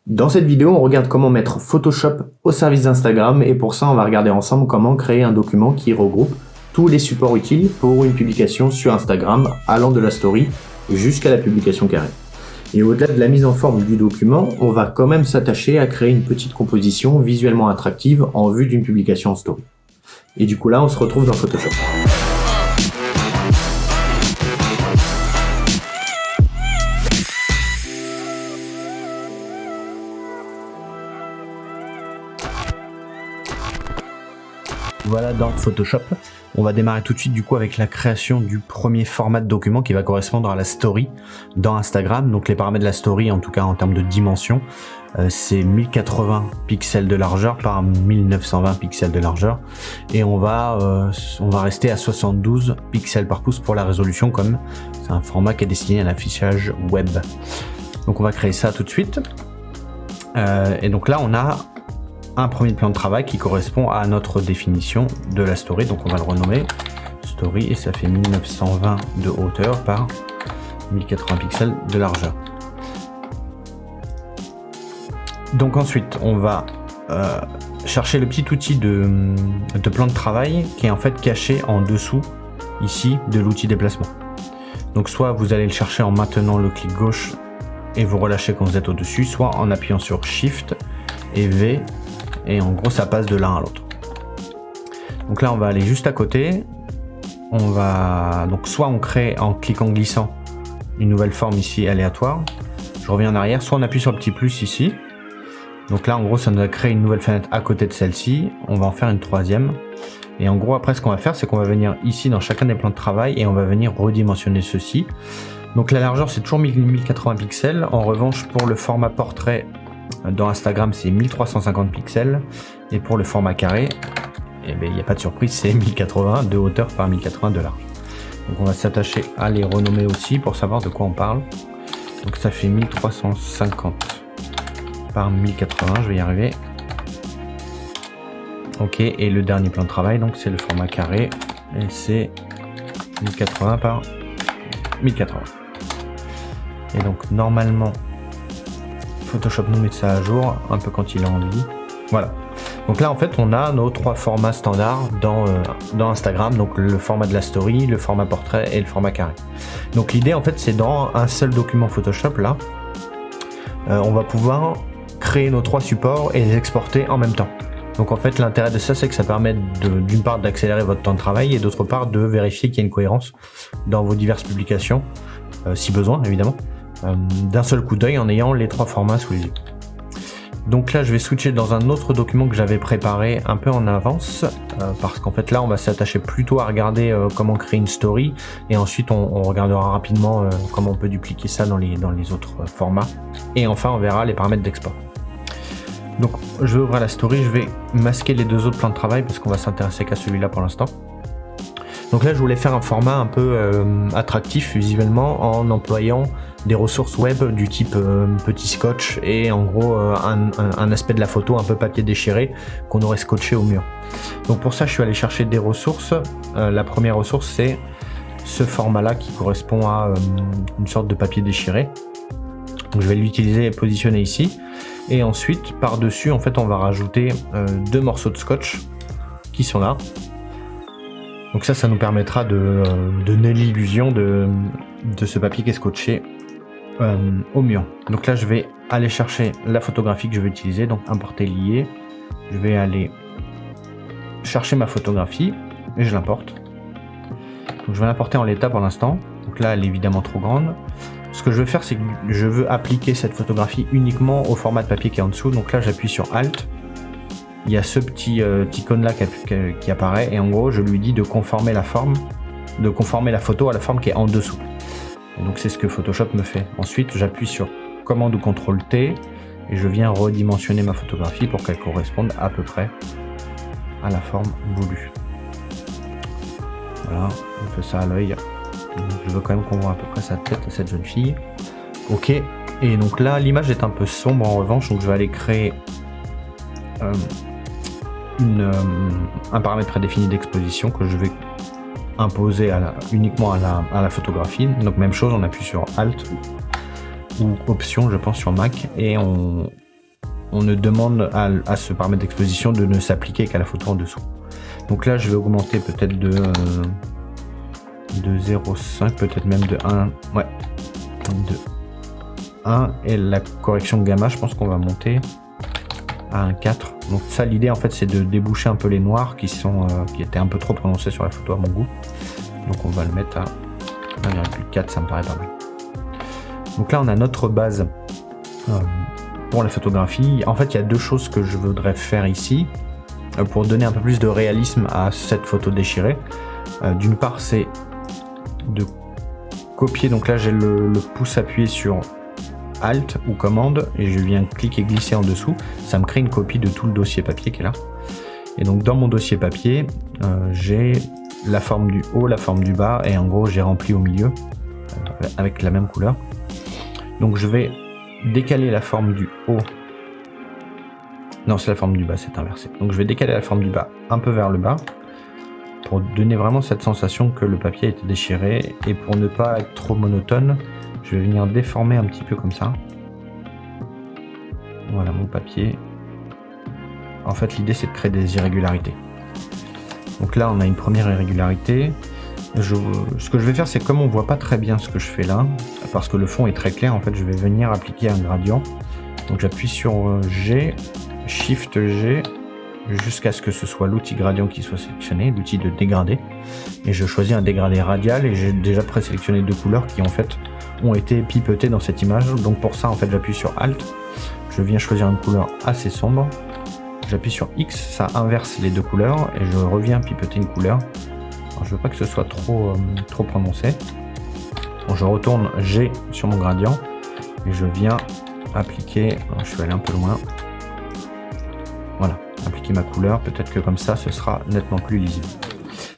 Dans cette vidéo, on regarde comment mettre Photoshop au service d'Instagram et pour ça, on va regarder ensemble comment créer un document qui regroupe tous les supports utiles pour une publication sur Instagram allant de la story jusqu'à la publication carrée. Et au-delà de la mise en forme du document, on va quand même s'attacher à créer une petite composition visuellement attractive en vue d'une publication en story. Et du coup là, on se retrouve dans Photoshop. Voilà dans Photoshop. On va démarrer tout de suite du coup avec la création du premier format de document qui va correspondre à la story dans Instagram. Donc les paramètres de la story, en tout cas en termes de dimension, c'est 1080 pixels de largeur par 1920 pixels de largeur. Et on va rester à 72 pixels par pouce pour la résolution, comme c'est un format qui est destiné à l'affichage web. Donc on va créer ça tout de suite. Et donc là on a un premier plan de travail qui correspond à notre définition de la story, donc on va le renommer story et ça fait 1920 de hauteur par 1080 pixels de largeur. Donc ensuite on va chercher le petit outil de plan de travail qui est en fait caché en dessous ici de l'outil déplacement. Donc soit vous allez le chercher en maintenant le clic gauche et vous relâchez quand vous êtes au dessus, soit en appuyant sur Shift et V, et en gros ça passe de l'un à l'autre. Donc là on va aller juste à côté, donc soit on crée en cliquant glissant une nouvelle forme ici aléatoire, je reviens en arrière, soit on appuie sur le petit plus ici, donc là en gros ça nous a créé une nouvelle fenêtre à côté de celle-ci, on va en faire une troisième, et en gros après ce qu'on va faire c'est qu'on va venir ici dans chacun des plans de travail et on va venir redimensionner ceci. Donc la largeur c'est toujours 1080 pixels, en revanche pour le format portrait dans Instagram c'est 1350 pixels et pour le format carré, il n'y a pas de surprise, c'est 1080 de hauteur par 1080 de large. Donc on va s'attacher à les renommer aussi pour savoir de quoi on parle. Donc ça fait 1350 par 1080, je vais y arriver. Ok, et le dernier plan de travail donc c'est le format carré et c'est 1080 par 1080. Et donc normalement Photoshop nous met ça à jour un peu quand il a envie. Voilà. Donc là en fait on a nos trois formats standards dans Instagram, donc le format de la story, le format portrait et le format carré. Donc l'idée en fait c'est dans un seul document Photoshop là, on va pouvoir créer nos trois supports et les exporter en même temps. Donc en fait l'intérêt de ça c'est que ça permet d'une part d'accélérer votre temps de travail et d'autre part de vérifier qu'il y a une cohérence dans vos diverses publications, si besoin évidemment. D'un seul coup d'œil en ayant les trois formats sous les yeux. Donc là je vais switcher dans un autre document que j'avais préparé un peu en avance parce qu'en fait là on va s'attacher plutôt à regarder comment créer une story et ensuite on regardera rapidement comment on peut dupliquer ça dans les autres formats et enfin on verra les paramètres d'export. Donc je vais ouvrir la story, je vais masquer les deux autres plans de travail parce qu'on va s'intéresser qu'à celui-là pour l'instant. Donc là je voulais faire un format un peu attractif visuellement en employant des ressources web du type petit scotch et en gros un aspect de la photo un peu papier déchiré qu'on aurait scotché au mur. Donc pour ça je suis allé chercher des ressources. La première ressource c'est ce format là qui correspond à une sorte de papier déchiré. Donc je vais l'utiliser et positionner ici et ensuite par dessus en fait on va rajouter deux morceaux de scotch qui sont là. Donc ça nous permettra de donner l'illusion de ce papier qui est scotché au mur. Donc là je vais aller chercher la photographie que je vais utiliser, donc importer lié. Je vais aller chercher ma photographie et je l'importe. Donc je vais l'importer en l'état pour l'instant. Donc là elle est évidemment trop grande. Ce que je veux faire c'est que je veux appliquer cette photographie uniquement au format de papier qui est en dessous. Donc là j'appuie sur Alt. Il y a ce petit icône là qui apparaît et en gros je lui dis de conformer la photo à la forme qui est en dessous. Et donc c'est ce que Photoshop me fait. Ensuite j'appuie sur commande ou CTRL T et je viens redimensionner ma photographie pour qu'elle corresponde à peu près à la forme voulue. Voilà, on fait ça à l'œil. Je veux quand même qu'on voit à peu près sa tête à cette jeune fille. Ok, et donc là l'image est un peu sombre en revanche, donc je vais aller créer un paramètre prédéfini d'exposition que je vais imposer uniquement à la photographie. Donc même chose, on appuie sur Alt ou Option je pense sur Mac et on on ne demande à ce paramètre d'exposition de ne s'appliquer qu'à la photo en dessous. Donc là je vais augmenter peut-être de 0,5, peut-être même de 1, ouais, de 1, et la correction gamma je pense qu'on va monter à 1,4. Donc ça, l'idée en fait c'est de déboucher un peu les noirs qui étaient un peu trop prononcés sur la photo à mon goût. Donc on va le mettre à 1,4, ça me paraît pas mal. Donc là on a notre base pour la photographie. En fait il y a deux choses que je voudrais faire ici pour donner un peu plus de réalisme à cette photo déchirée. D'une part c'est de copier, donc là j'ai le pouce appuyé sur Alt ou commande et je viens cliquer et glisser en dessous, ça me crée une copie de tout le dossier papier qui est là. Et donc dans mon dossier papier, j'ai la forme du haut, la forme du bas, et en gros j'ai rempli au milieu avec la même couleur. Donc je vais décaler la forme du haut. Non, c'est la forme du bas, c'est inversé. Donc je vais décaler la forme du bas un peu vers le bas pour donner vraiment cette sensation que le papier a été déchiré, et pour ne pas être trop monotone, je vais venir déformer un petit peu comme ça. Voilà mon papier. En fait l'idée c'est de créer des irrégularités. Donc là on a une première irrégularité. Ce que je vais faire c'est, comme on voit pas très bien ce que je fais là, parce que le fond est très clair, en fait je vais venir appliquer un gradient. Donc j'appuie sur G, Shift G, jusqu'à ce que ce soit l'outil gradient qui soit sélectionné, l'outil de dégradé. Et je choisis un dégradé radial, et j'ai déjà présélectionné deux couleurs qui en fait ont été pipetées dans cette image. Donc pour ça en fait j'appuie sur Alt, je viens choisir une couleur assez sombre, j'appuie sur X, ça inverse les deux couleurs et je reviens pipeter une couleur. Alors, je veux pas que ce soit trop prononcé. Donc, je retourne G sur mon gradient et je viens appliquer, alors, je vais aller un peu loin, voilà, appliquer ma couleur, peut-être que comme ça ce sera nettement plus lisible.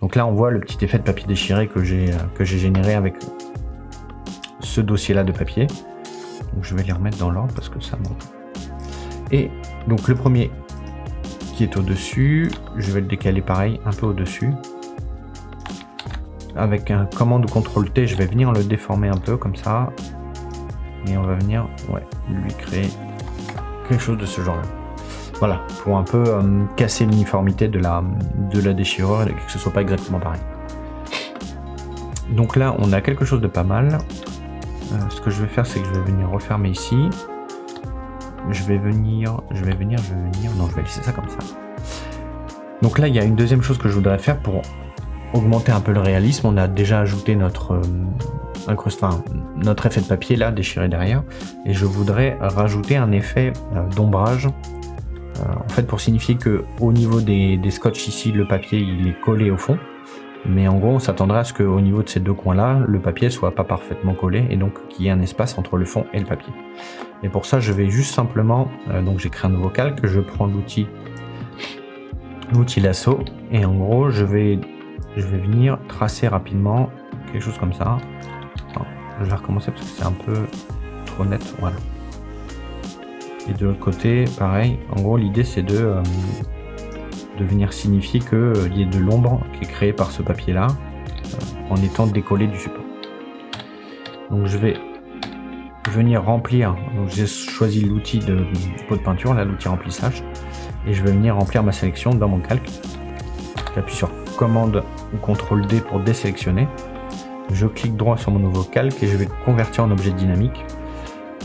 Donc là on voit le petit effet de papier déchiré que j'ai généré avec ce dossier là de papier. Donc je vais les remettre dans l'ordre parce que ça monte. Et donc le premier qui est au dessus, je vais le décaler pareil un peu au dessus. Avec un commande ou CTRL T, je vais venir le déformer un peu comme ça, et on va venir lui créer quelque chose de ce genre là. Voilà, pour un peu casser l'uniformité de la déchirure et que ce soit pas exactement pareil. Donc là on a quelque chose de pas mal. Ce que je vais faire c'est que je vais venir refermer ici. Je vais venir, non je vais laisser ça comme ça. Donc là il y a une deuxième chose que je voudrais faire pour augmenter un peu le réalisme. On a déjà ajouté notre effet de papier là déchiré derrière, et je voudrais rajouter un effet d'ombrage. En fait pour signifier que au niveau des scotch ici le papier il est collé au fond, mais en gros on s'attendrait à ce qu'au niveau de ces deux coins là le papier soit pas parfaitement collé, et donc qu'il y ait un espace entre le fond et le papier. Et pour ça je vais juste simplement, donc j'ai créé un nouveau calque, je prends l'outil lasso, et en gros je vais venir tracer rapidement quelque chose comme ça. Attends, je vais recommencer parce que c'est un peu trop net, voilà. Et de l'autre côté pareil, en gros l'idée c'est de venir signifier qu'il y ait de l'ombre qui est créée par ce papier là en étant décollé du support. Donc je vais venir remplir, j'ai choisi l'outil de pot de peinture, là l'outil remplissage, et je vais venir remplir ma sélection dans mon calque. J'appuie sur commande ou CTRL D pour désélectionner, je clique droit sur mon nouveau calque et je vais le convertir en objet dynamique.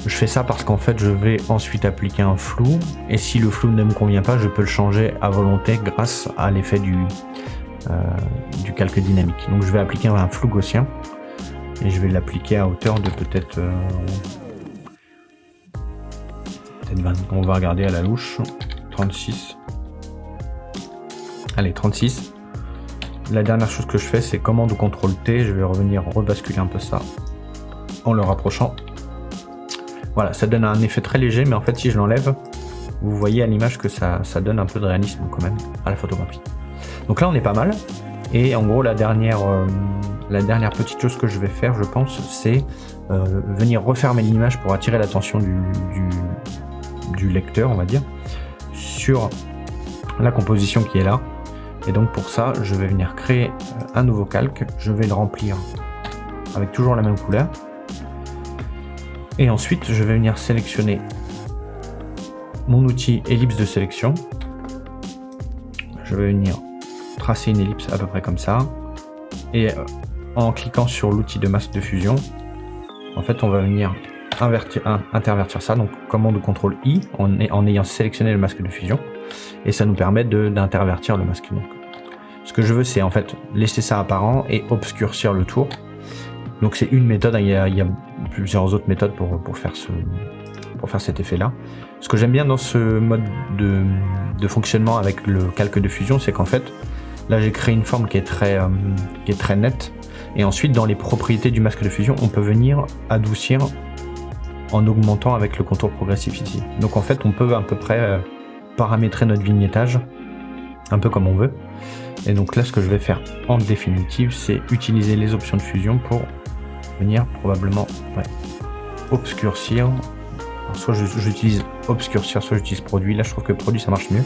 Je fais ça parce qu'en fait je vais ensuite appliquer un flou, et si le flou ne me convient pas je peux le changer à volonté grâce à l'effet du calque dynamique. Donc je vais appliquer un flou gaussien et je vais l'appliquer à hauteur de peut-être 20, on va regarder à la louche, 36. Allez, 36. La dernière chose que je fais c'est commande ou CTRL T, je vais revenir rebasculer un peu ça en le rapprochant. Voilà, ça donne un effet très léger, mais en fait si je l'enlève, vous voyez à l'image que ça donne un peu de réalisme quand même à la photographie. Donc là on est pas mal, et en gros la dernière petite chose que je vais faire, je pense, c'est venir refermer l'image pour attirer l'attention du lecteur, on va dire, sur la composition qui est là. Et donc pour ça je vais venir créer un nouveau calque, je vais le remplir avec toujours la même couleur. Et ensuite je vais venir sélectionner mon outil ellipse de sélection. Je vais venir tracer une ellipse à peu près comme ça. Et en cliquant sur l'outil de masque de fusion, en fait, on va venir intervertir ça. Donc, commande CTRL I en ayant sélectionné le masque de fusion. Et ça nous permet d'intervertir le masque. Donc, ce que je veux, c'est en fait laisser ça apparent et obscurcir le tour. Donc, c'est une méthode. Il y a plusieurs autres méthodes pour faire cet effet-là. Ce que j'aime bien dans ce mode de fonctionnement avec le calque de fusion, c'est qu'en fait, là, j'ai créé une forme qui est très nette. Et ensuite, dans les propriétés du masque de fusion, on peut venir adoucir en augmentant avec le contour progressif ici. Donc en fait, on peut à peu près paramétrer notre vignettage un peu comme on veut. Et donc là, ce que je vais faire en définitive, c'est utiliser les options de fusion pour venir probablement obscurcir. Alors, soit j'utilise obscurcir, soit j'utilise produit. Là, je trouve que produit, ça marche mieux.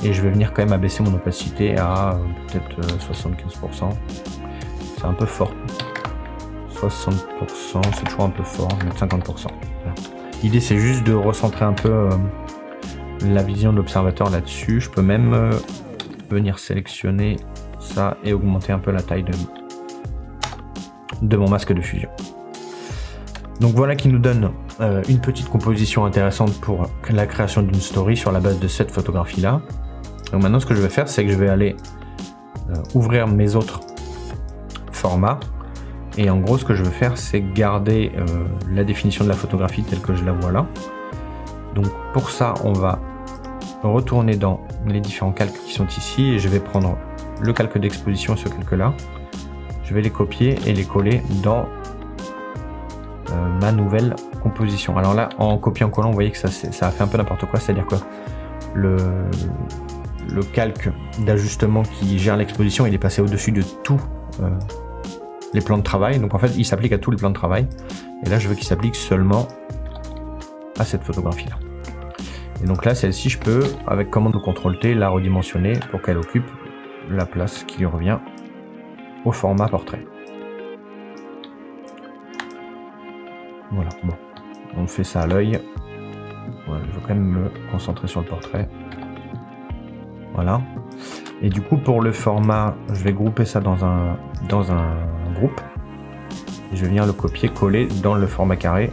Et je vais venir quand même abaisser mon opacité à peut-être 75%. C'est un peu fort. 60%, c'est toujours un peu fort. Je vais mettre 50%. Voilà. L'idée, c'est juste de recentrer un peu la vision de l'observateur là-dessus. Je peux même venir sélectionner ça et augmenter un peu la taille de mon masque de fusion. Donc voilà qui nous donne une petite composition intéressante pour la création d'une story sur la base de cette photographie-là. Donc maintenant, ce que je vais faire, c'est que je vais aller ouvrir mes autres formats. Et en gros, ce que je veux faire, c'est garder la définition de la photographie telle que je la vois là. Donc pour ça, on va retourner dans les différents calques qui sont ici et je vais prendre le calque d'exposition et ce calque-là. Je vais les copier et les coller dans ma nouvelle composition. Alors là, en copiant-collant, vous voyez que ça a fait un peu n'importe quoi, c'est-à-dire que le calque d'ajustement qui gère l'exposition, il est passé au-dessus de tous les plans de travail. Donc en fait, il s'applique à tous les plans de travail. Et là, je veux qu'il s'applique seulement à cette photographie-là. Et donc là, celle-ci, je peux, avec commande ou CTRL-T, la redimensionner pour qu'elle occupe la place qui lui revient au format portrait. Voilà, bon, on fait ça à l'œil. Voilà, je vais quand même me concentrer sur le portrait. Voilà. Et du coup, pour le format, je vais grouper ça dans un groupe. Et je vais venir le copier-coller dans le format carré.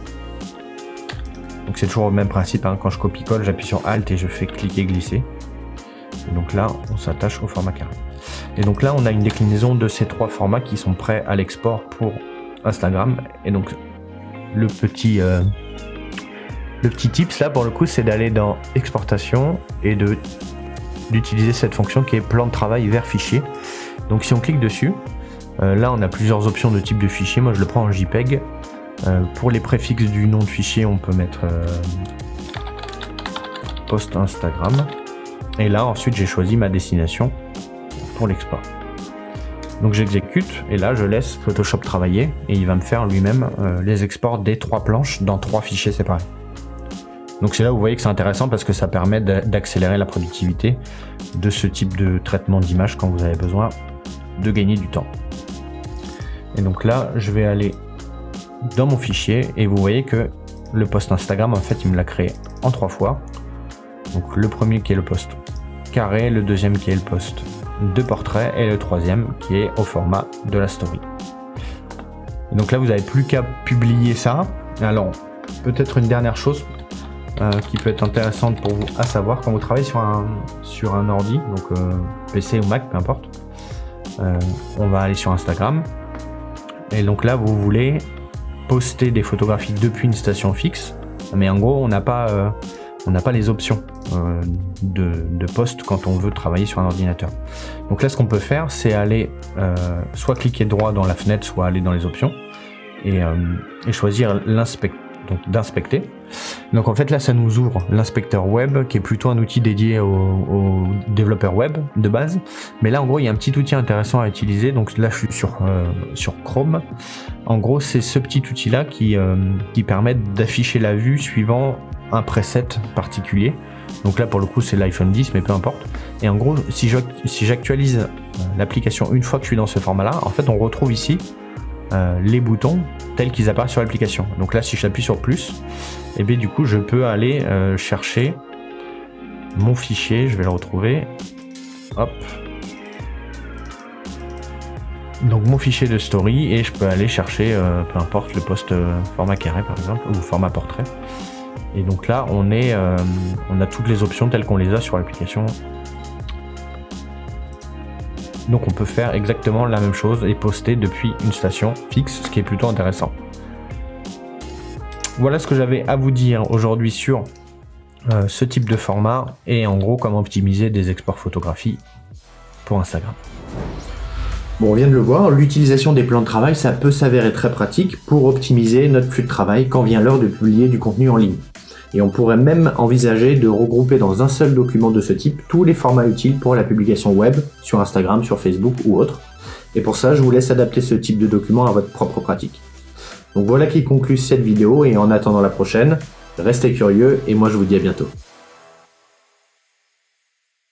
Donc c'est toujours le même principe, hein. Quand je copie-colle, j'appuie sur Alt et je fais cliquer-glisser. Et donc là, on s'attache au format carré. Et donc là, on a une déclinaison de ces trois formats qui sont prêts à l'export pour Instagram. Et donc, le petit tips là, pour le coup, c'est d'aller dans Exportation et d'utiliser cette fonction qui est plan de travail vers fichier. Donc si on clique dessus, là on a plusieurs options de type de fichier. Moi je le prends en JPEG. Pour les préfixes du nom de fichier, on peut mettre post Instagram. Et là ensuite j'ai choisi ma destination pour l'export. Donc j'exécute et là je laisse Photoshop travailler et il va me faire lui-même les exports des trois planches dans trois fichiers séparés. Donc c'est là où vous voyez que c'est intéressant parce que ça permet d'accélérer la productivité de ce type de traitement d'image quand vous avez besoin de gagner du temps. Et donc là, je vais aller dans mon fichier et vous voyez que le post Instagram, en fait, il me l'a créé en 3 fois. Donc le premier qui est le post carré, le deuxième qui est le post de portrait et le troisième qui est au format de la story. Et donc là, vous n'avez plus qu'à publier ça. Alors, peut-être une dernière chose qui peut être intéressante pour vous à savoir quand vous travaillez sur un ordi, donc PC ou Mac, peu importe. On va aller sur Instagram et donc là vous voulez poster des photographies depuis une station fixe, mais en gros on n'a pas les options de post quand on veut travailler sur un ordinateur. Donc là ce qu'on peut faire, c'est aller soit cliquer droit dans la fenêtre, soit aller dans les options et choisir d'inspecter. Donc en fait là ça nous ouvre l'inspecteur web qui est plutôt un outil dédié aux développeurs web de base, mais là en gros il y a un petit outil intéressant à utiliser. Donc là je suis sur Chrome. En gros c'est ce petit outil là qui permet d'afficher la vue suivant un preset particulier. Donc là pour le coup c'est l'iPhone 10, mais peu importe. Et en gros si j'actualise l'application une fois que je suis dans ce format là, en fait on retrouve ici les boutons tels qu'ils apparaissent sur l'application. Donc là si j'appuie sur plus, et bien du coup je peux aller chercher mon fichier, je vais le retrouver. Hop. Donc mon fichier de story et je peux aller chercher peu importe le post format carré par exemple ou format portrait. Et donc là on a toutes les options telles qu'on les a sur l'application. Donc on peut faire exactement la même chose et poster depuis une station fixe, ce qui est plutôt intéressant. Voilà ce que j'avais à vous dire aujourd'hui sur ce type de format et en gros comment optimiser des exports photographie pour Instagram. Bon, on vient de le voir, l'utilisation des plans de travail, ça peut s'avérer très pratique pour optimiser notre flux de travail quand vient l'heure de publier du contenu en ligne. Et on pourrait même envisager de regrouper dans un seul document de ce type tous les formats utiles pour la publication web, sur Instagram, sur Facebook ou autre. Et pour ça, je vous laisse adapter ce type de document à votre propre pratique. Donc voilà qui conclut cette vidéo et en attendant la prochaine, restez curieux et moi je vous dis à bientôt.